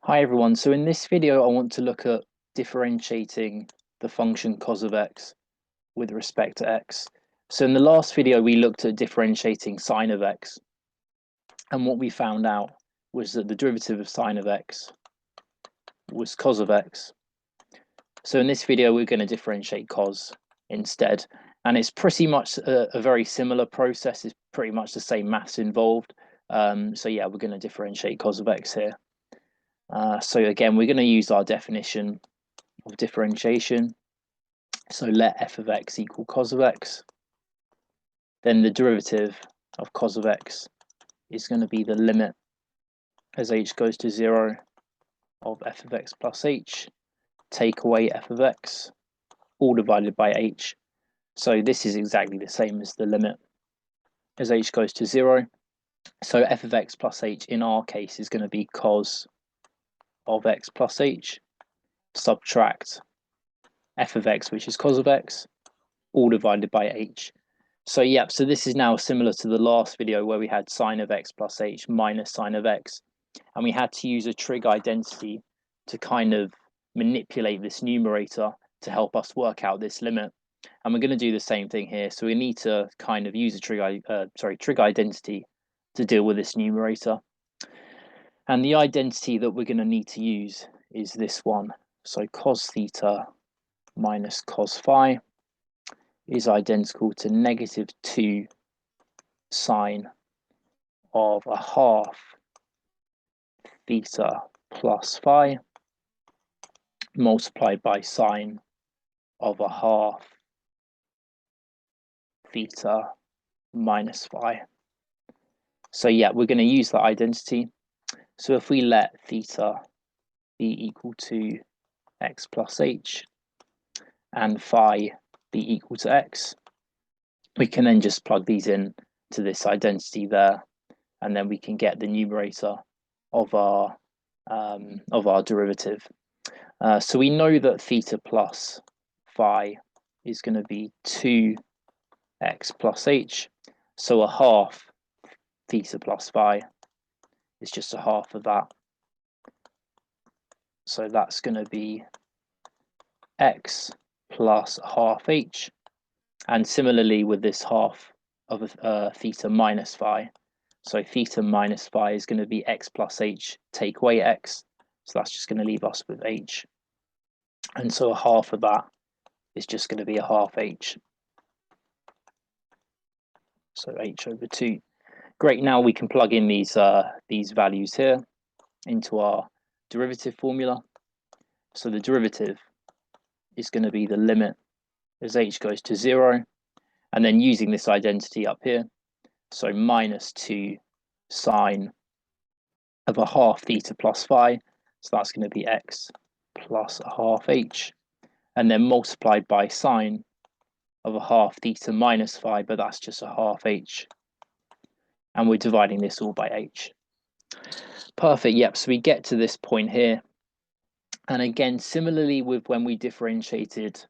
Hi everyone, so in this video I want to look at differentiating the function cos of x with respect to x. So in the last video we looked at differentiating sine of x, and what we found out was that the derivative of sine of x was cos of x. So in this video we're going to differentiate cos instead, and it's pretty much a very similar process. It's pretty much the same maths involved. So yeah, we're going to differentiate cos of x here. So again, we're going to use our definition of differentiation. So let f of x equal cos of x. Then the derivative of cos of x is going to be the limit as h goes to 0 of f of x plus h, take away f of x, all divided by h. So this is exactly the same as the limit as h goes to 0. So f of x plus h in our case is going to be cos of x plus h, subtract f of x, which is cos of x, all divided by h. So yeah, so this is now similar to the last video where we had sine of x plus h minus sine of x, and we had to use a trig identity to kind of manipulate this numerator to help us work out this limit. And we're going to do the same thing here. So we need to kind of use a trig identity to deal with this numerator. And the identity that we're going to need to use is this one. So cos theta minus cos phi is identical to negative 2 sine of a half theta plus phi multiplied by sine of a half theta minus phi. So yeah, we're going to use that identity. So if we let theta be equal to x plus h and phi be equal to x, we can then just plug these in to this identity there, and then we can get the numerator of our derivative. So we know that theta plus phi is going to be 2x plus h. So a half theta plus phi is just a half of that. So that's going to be x plus half h. And similarly with this half of theta minus phi. So theta minus phi is going to be x plus h, take away x. So that's just going to leave us with h. And so a half of that is just going to be a half h. So h over 2. Great, now we can plug in these values here into our derivative formula. So the derivative is going to be the limit as h goes to 0. And then using this identity up here, so minus 2 sine of a half theta plus phi. So that's going to be x plus a half h. And then multiplied by sine of a half theta minus phi, but that's just a half h. And we're dividing this all by h. Perfect, yep, so we get to this point here. And again, similarly with when we differentiated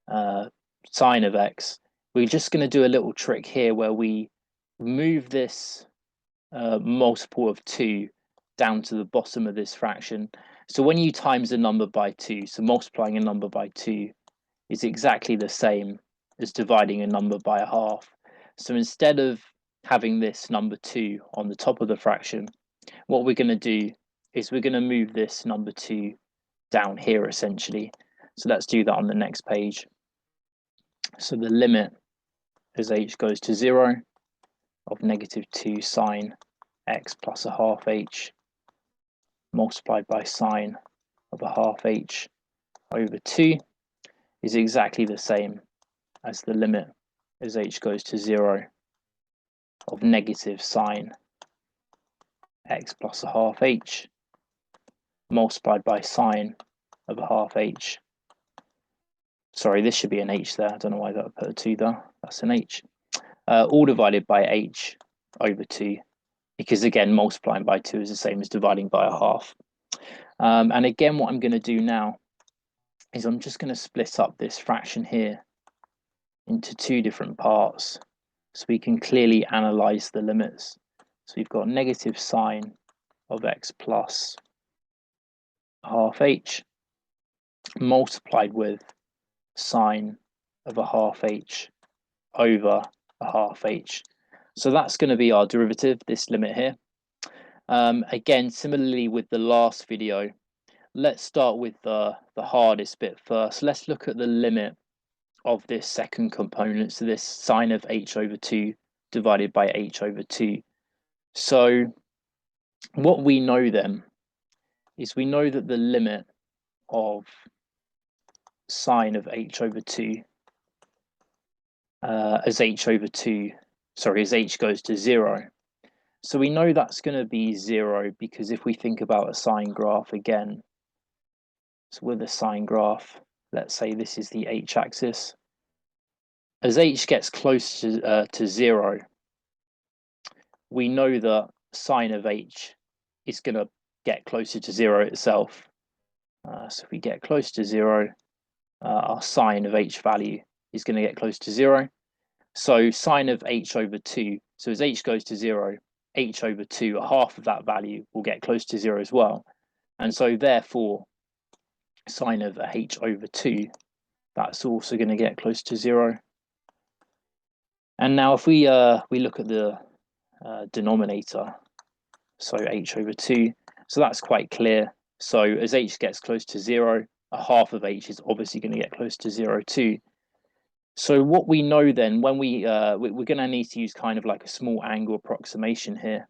sine of x, we're just going to do a little trick here where we move this multiple of 2 down to the bottom of this fraction. So when you times a number by 2, so multiplying a number by 2 is exactly the same as dividing a number by a half. So instead of having this number 2 on the top of the fraction, what we're going to do is we're going to move this number 2 down here essentially. So let's do that on the next page. So the limit as h goes to 0 of negative 2 sine x plus a half h multiplied by sine of a half h over 2 is exactly the same as the limit as h goes to 0 of negative sine x plus a half h multiplied by sine of a half h. Sorry, this should be an h there. I don't know why that put a 2 there. That's an h. All divided by h over 2, because again, multiplying by 2 is the same as dividing by a half. And again, what I'm going to do now is I'm just going to split up this fraction here into 2 different parts so we can clearly analyze the limits. So we've got negative sine of x plus half h multiplied with sine of a half h over a half h. So that's going to be our derivative, this limit here. Again, similarly with the last video, let's start with the hardest bit first. Let's look at the limit of this second component, so this sine of h over 2 divided by h over 2. So what we know then is we know that the limit of sine of h over 2 as h goes to 0. So we know that's going to be 0 because if we think about a sine graph again, so with a sine graph, let's say this is the h-axis. As h gets close to 0, we know that sine of h is going to get closer to 0 itself. So if we get close to 0, our sine of h value is going to get close to 0. So sine of h over 2, so as h goes to 0, h over 2, a half of that value will get close to 0 as well. And so therefore, sine of h over 2, that's also going to get close to 0. And now if we look at the denominator, so h over 2, so that's quite clear. So as h gets close to 0, a half of h is obviously going to get close to 0 too. So what we know then, when we're going to need to use kind of like a small angle approximation here.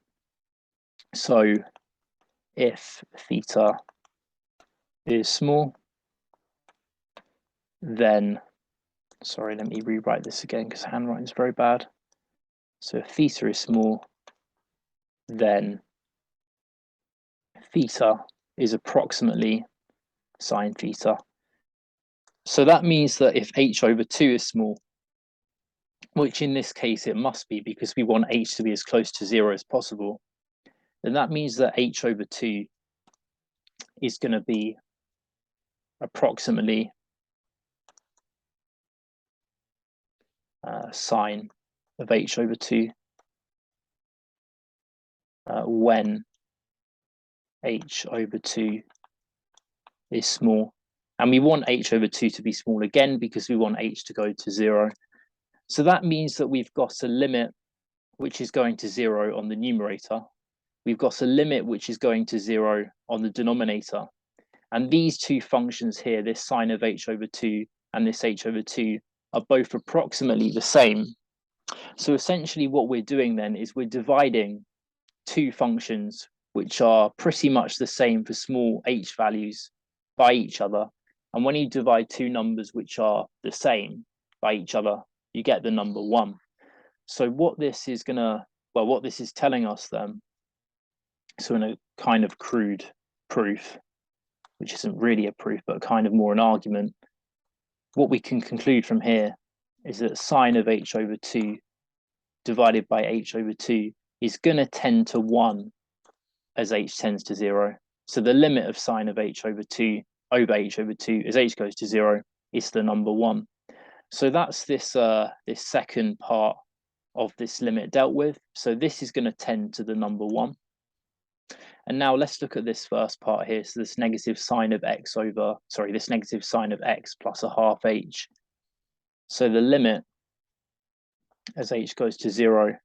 So if theta is small, then, sorry, let me rewrite this again because handwriting is very bad. So if theta is small, then theta is approximately sine theta. So that means that if h over 2 is small, which in this case it must be because we want h to be as close to 0 as possible, then that means that h over 2 is going to be approximately sine of h over 2 when h over 2 is small. And we want h over 2 to be small again because we want h to go to 0. So that means that we've got a limit which is going to 0 on the numerator. We've got a limit which is going to 0 on the denominator. And these two functions here, this sine of h over 2 and this h over 2, are both approximately the same. So essentially what we're doing then is we're dividing two functions which are pretty much the same for small h values by each other. And when you divide two numbers which are the same by each other, you get the number 1. So what this is what this is telling us then, so in a kind of crude proof, which isn't really a proof, but kind of more an argument, what we can conclude from here is that sine of h over 2 divided by h over 2 is going to tend to 1 as h tends to 0. So the limit of sine of h over 2 over h over 2 as h goes to 0 is the number 1. So that's this this second part of this limit dealt with. So this is going to tend to the number 1. And now let's look at this first part here. So this negative sine of x over, sorry, this negative sine of x plus a half h. So the limit as h goes to 0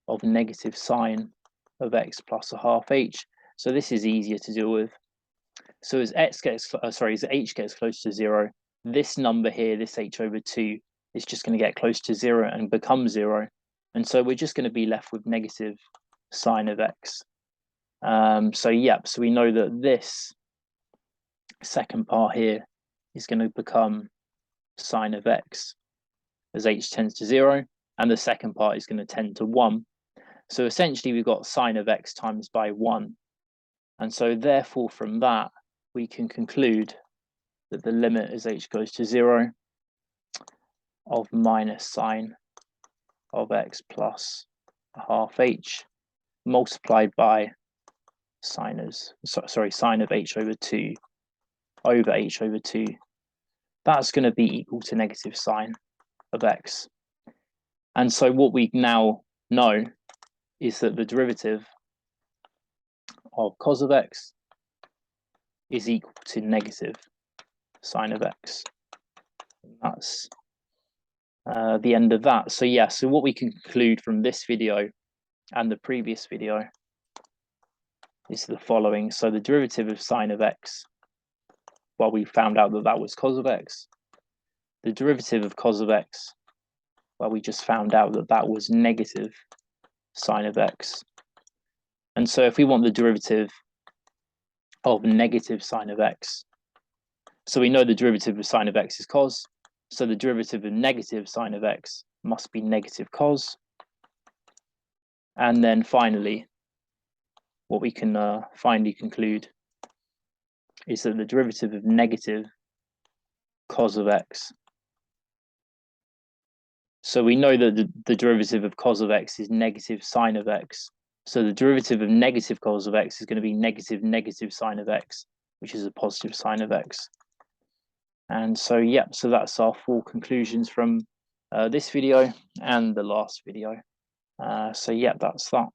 of negative sine of x plus a half h. So this is easier to deal with. So as as h gets close to 0, this number here, this h over 2, is just going to get close to 0 and become 0. And so we're just going to be left with negative sine of x. So we know that this second part here is going to become sine of x as h tends to 0, and the second part is going to tend to 1. So essentially we've got sine of x times by 1. And so therefore from that, we can conclude that the limit as h goes to 0 of minus sine of x plus a half h multiplied by sine of h over 2 over h over 2, that's going to be equal to negative sine of x. And so what we now know is that the derivative of cos of x is equal to negative sine of x. And that's the end of that. So yeah, so what we can conclude from this video and the previous video is the following. So the derivative of sine of x, well, we found out that that was cos of x. The derivative of cos of x, well, we just found out that that was negative sine of x. And so if we want the derivative of negative sine of x, so we know the derivative of sine of x is cos, so the derivative of negative sine of x must be negative cos. And then finally, what we can finally conclude is that the derivative of negative cos of x. So we know that the derivative of cos of x is negative sine of x. So the derivative of negative cos of x is going to be negative sine of x, which is a positive sine of x. And so, yeah, so that's our full conclusions from this video and the last video. So yeah, that's that.